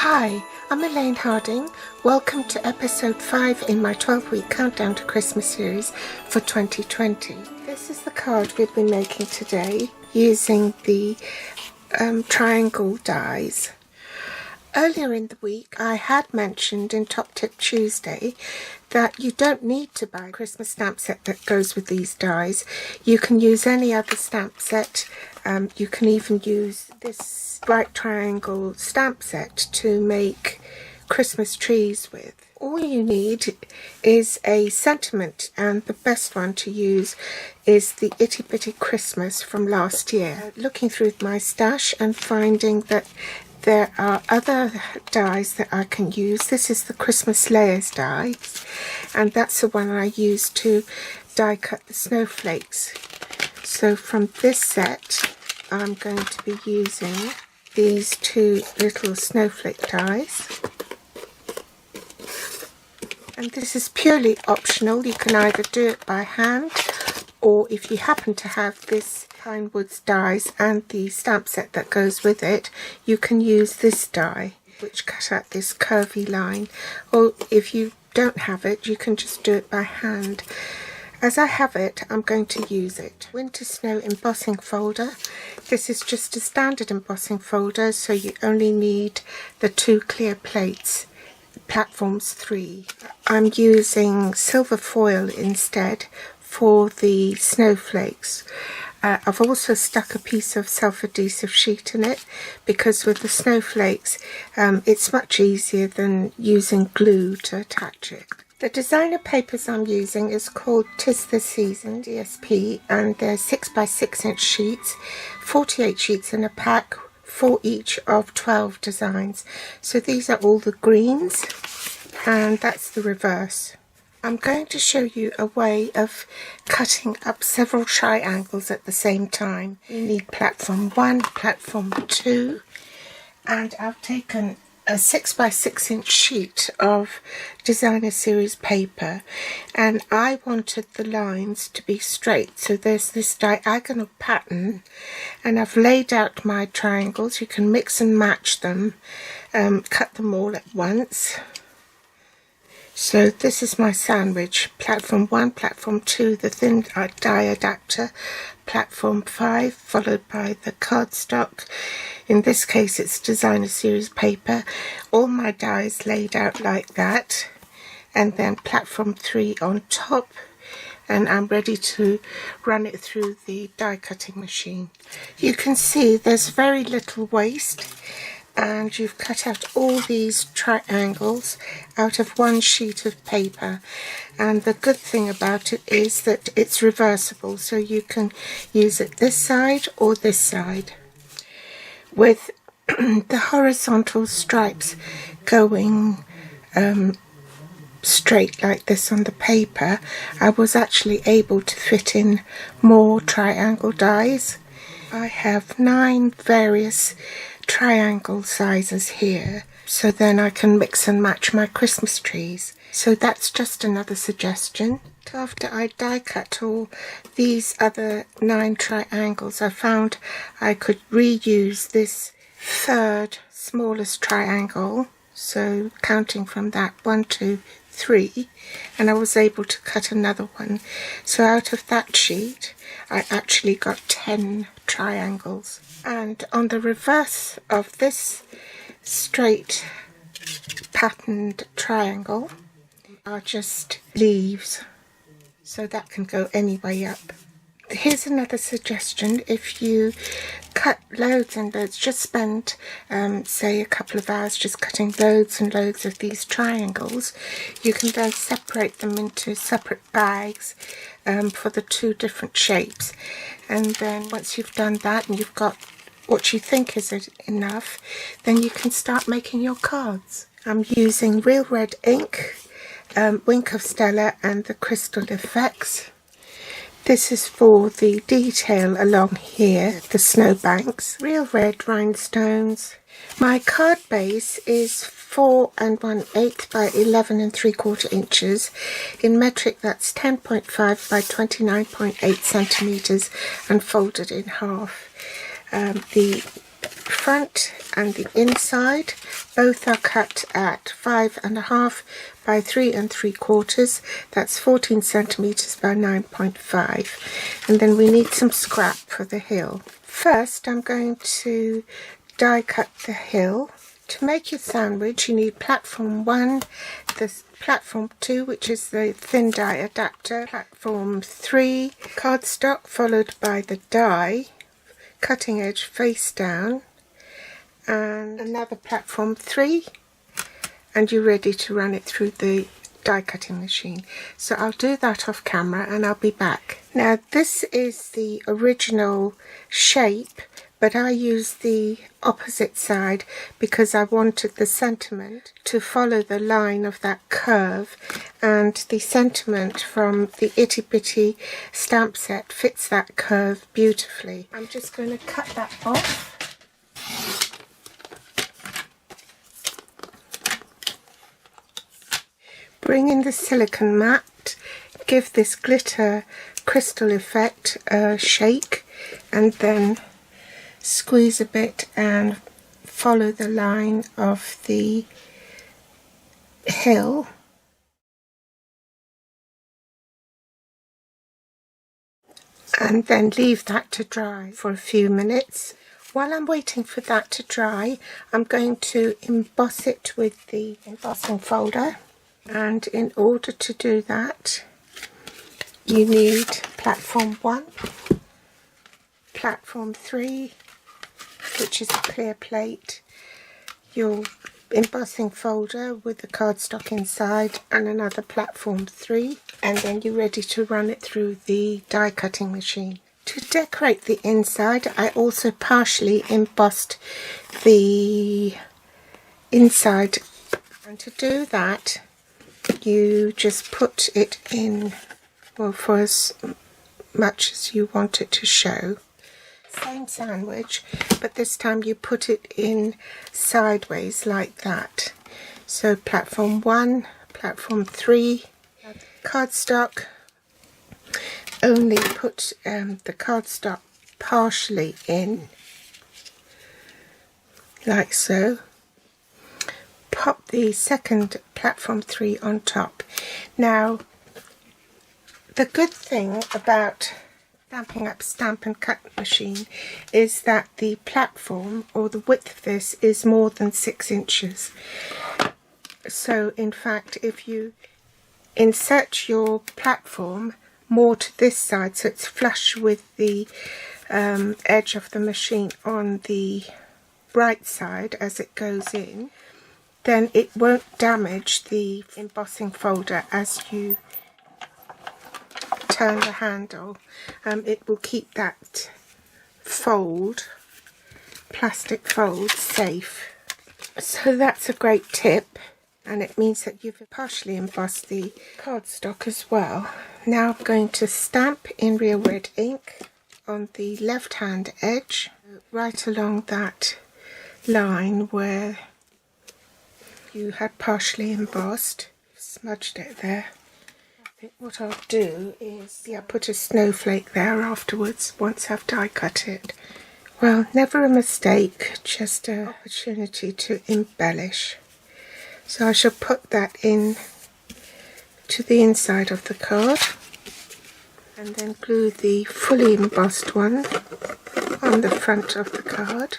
Hi, I'm Elaine Harding. Welcome to episode 5 in my 12-week countdown to Christmas series for 2020. This is the card we'll be making today using the triangle dies. Earlier in the week I had mentioned in Top Tip Tuesday that you don't need to buy a Christmas stamp set that goes with these dies. You can use any other stamp set. You can even use this bright triangle stamp set to make Christmas trees with. All you need is a sentiment, and the best one to use is the Itty Bitty Christmas from last year. Looking through my stash and finding that there are other dies that I can use. This is the Christmas Layers die, and that's the one I use to die cut the snowflakes. So from this set I'm going to be using these two little snowflake dies, and this is purely optional. You can either do it by hand, or if you happen to have this Pine Woods dies and the stamp set that goes with it, you can use this die which cut out this curvy line, or if you don't have it you can just do it by hand. As I have it, I'm going to use it. Winter Snow embossing folder. This is just a standard embossing folder, so you only need the two clear plates, platforms 3. I'm using silver foil instead for the snowflakes. I've also stuck a piece of self-adhesive sheet in it, because with the snowflakes it's much easier than using glue to attach it. The designer papers I'm using is called 'Tis the Season DSP, and they're 6x6 inch sheets, 48 sheets in a pack, 4 each of 12 designs. So these are all the greens, and that's the reverse. I'm going to show you a way of cutting up several triangles at the same time. You need platform 1, platform 2, and I've taken a 6x6 inch sheet of designer series paper, and I wanted the lines to be straight, so there's this diagonal pattern, and I've laid out my triangles. You can mix and match them, cut them all at once. So this is my sandwich: platform 1, platform 2, the thin die adapter, platform 5 followed by the cardstock. In this case it's designer series paper. All my dies laid out like that, and then platform 3 on top, and I'm ready to run it through the die cutting machine. You can see there's very little waste, and you've cut out all these triangles out of one sheet of paper. And the good thing about it is that it's reversible, so you can use it this side or this side. With the horizontal stripes going straight like this on the paper, I was actually able to fit in more triangle dies. I have 9 various triangle sizes here, so then I can mix and match my Christmas trees. So that's just another suggestion. After I die cut all these other 9 triangles, I found I could reuse this third smallest triangle, so counting from that 1, 2, 3, and I was able to cut another one. So out of that sheet I actually got 10 triangles. And on the reverse of this straight patterned triangle are just leaves, so that can go any way up. Here's another suggestion: if you cut loads and loads, just spend say a couple of hours just cutting loads and loads of these triangles, you can then separate them into separate bags for the 2 different shapes. And then once you've done that and you've got what you think is enough, then you can start making your cards. I'm using Real Red ink, Wink of Stella and the Crystal Effects. This is for the detail along here, the snowbanks. Real Red rhinestones. My card base is 4 1/8 by 11 3/4 inches. In metric that's 10.5 by 29.8 centimeters and folded in half. The front and the inside. Both are cut at 5.5 by 3 3/4. That's 14 centimeters by 9.5. And then we need some scrap for the hill. First, I'm going to die cut the hill. To make your sandwich, you need platform 1, the platform 2, which is the thin die adapter, platform 3, cardstock, followed by the die, cutting edge face down, and another platform 3, and you're ready to run it through the die cutting machine. So I'll do that off camera and I'll be back. Now this is the original shape, but I used the opposite side because I wanted the sentiment to follow the line of that curve, and the sentiment from the Itty Bitty stamp set fits that curve beautifully. I'm just going to cut that off. Bring in the silicone mat, give this glitter crystal effect a shake, and then squeeze a bit and follow the line of the hill. And then leave that to dry for a few minutes. While I'm waiting for that to dry, I'm going to emboss it with the embossing folder. And in order to do that, you need platform 1, platform 3, which is a clear plate, your embossing folder with the cardstock inside, and another platform 3, and then you're ready to run it through the die cutting machine. To decorate the inside, I also partially embossed the inside, and to do that you just put it in, well, for as much as you want it to show. Same sandwich, but this time you put it in sideways like that. So platform 1, platform 3, cardstock, only put the cardstock partially in, like so. Pop the second platform 3 on top. Now, the good thing about Stampin' Up! Stamp and Cut machine is that the platform, or the width of this, is more than 6 inches. So in fact, if you insert your platform more to this side, so it's flush with the edge of the machine on the right side as it goes in, then it won't damage the embossing folder as you turn the handle. It will keep that plastic fold safe. So that's a great tip, and it means that you've partially embossed the cardstock as well. Now I'm going to stamp in real red ink on the left hand edge, right along that line where you had partially embossed. Smudged it there. I think what I'll do is, put a snowflake there afterwards once I've die cut it. Well, never a mistake, just an opportunity to embellish. So I shall put that in to the inside of the card, and then glue the fully embossed one on the front of the card.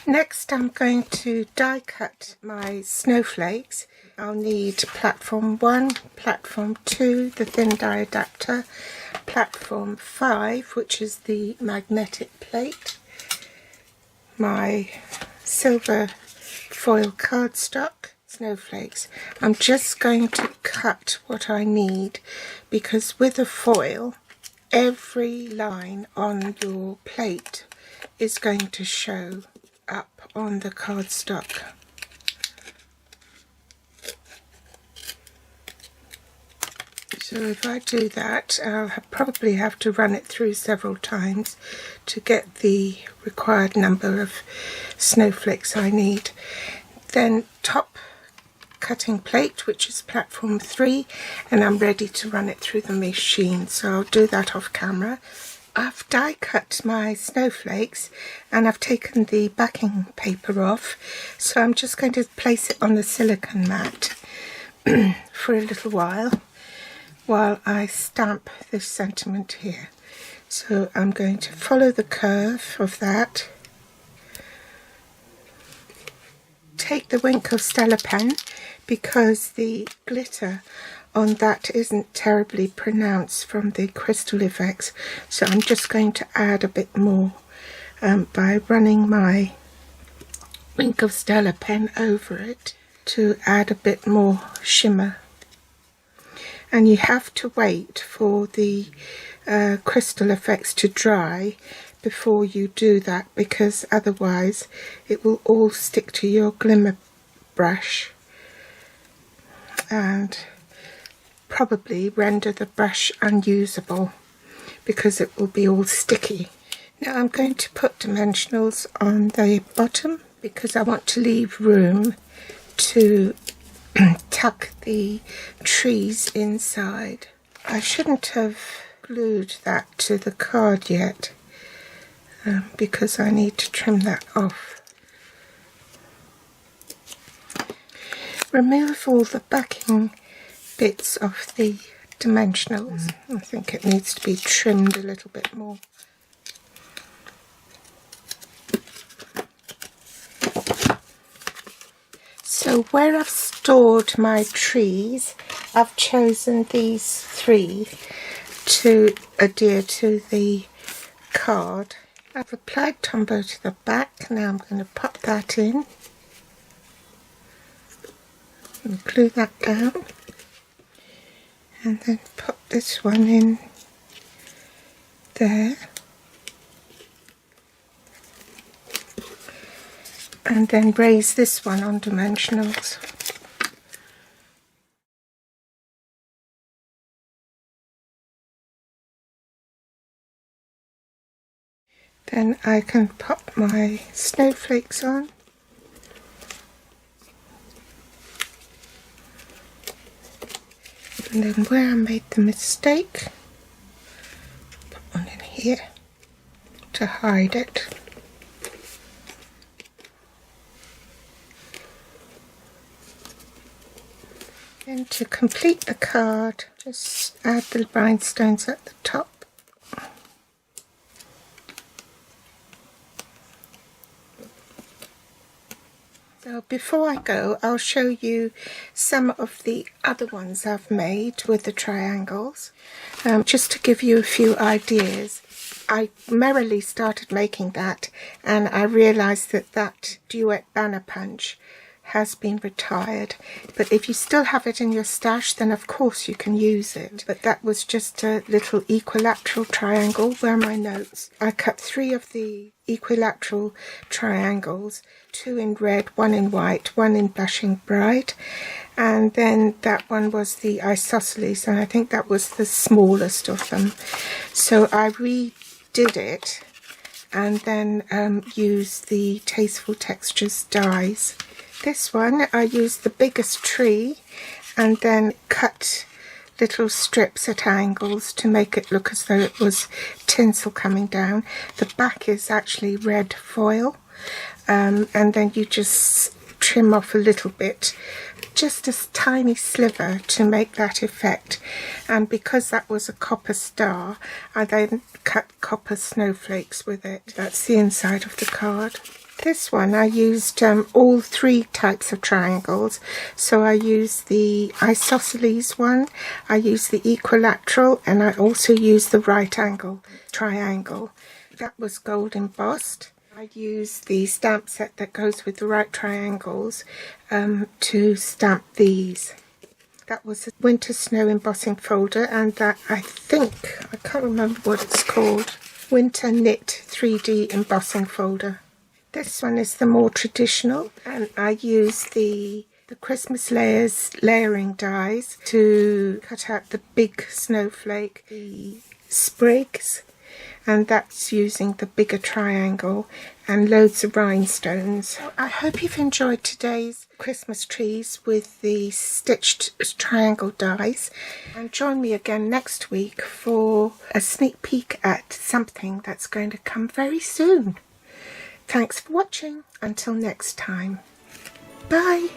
Next, I'm going to die cut my snowflakes. I'll need platform 1, platform 2, the thin die adapter, platform 5, which is the magnetic plate, my silver foil cardstock, snowflakes. I'm just going to cut what I need, because with a foil, every line on your plate is going to show up on the cardstock. So if I do that, I'll probably have to run it through several times to get the required number of snowflakes I need. Then top cutting plate, which is platform 3, and I'm ready to run it through the machine, so I'll do that off camera. I've die cut my snowflakes and I've taken the backing paper off, so I'm just going to place it on the silicone mat for a little while I stamp this sentiment here. So I'm going to follow the curve of that. Take the Wink of Stella pen because the glitter on that isn't terribly pronounced from the crystal effects, so I'm just going to add a bit more by running my Wink of Stella pen over it to add a bit more shimmer. And you have to wait for the crystal effects to dry before you do that, because otherwise it will all stick to your glimmer brush and probably render the brush unusable because it will be all sticky. Now I'm going to put dimensionals on the bottom because I want to leave room to tuck the trees inside. I shouldn't have glued that to the card yet because I need to trim that off. Remove all the backing bits of the dimensionals. I think it needs to be trimmed a little bit more. So where I've stored my trees, I've chosen these 3 to adhere to the card. I've applied Tombow to the back. Now I'm going to pop that in and glue that down, and then pop this one in there, and then raise this one on dimensionals. Then I can pop my snowflakes on. And then where I made the mistake, put one in here to hide it. Then to complete the card, just add the rhinestones at the top. So before I go, I'll show you some of the other ones I've made with the triangles, just to give you a few ideas. I merrily started making that and I realised that that duet banner punch has been retired, but if you still have it in your stash, then of course you can use it. But that was just a little equilateral triangle. Where are my notes? I cut 3 of the equilateral triangles, 2 in red, 1 in white, 1 in blushing bright, and then that one was the isosceles, and I think that was the smallest of them. So I redid it and then used the Tasteful Textures dies. This one I used the biggest tree and then cut little strips at angles to make it look as though it was tinsel coming down. The back is actually red foil, and then you just trim off a little bit, just a tiny sliver to make that effect. And because that was a copper star, I then cut copper snowflakes with it. That's the inside of the card. This one I used all 3 types of triangles, so I used the isosceles one, I used the equilateral, and I also used the right angle triangle. That was gold embossed. I used the stamp set that goes with the right triangles to stamp these. That was a winter snow embossing folder, and that I can't remember what it's called, Winter Knit 3D embossing folder. This one is the more traditional, and I use the Christmas layering dies to cut out the big snowflake, the sprigs, and that's using the bigger triangle and loads of rhinestones. So I hope you've enjoyed today's Christmas trees with the stitched triangle dies, and join me again next week for a sneak peek at something that's going to come very soon. Thanks for watching. Until next time. Bye.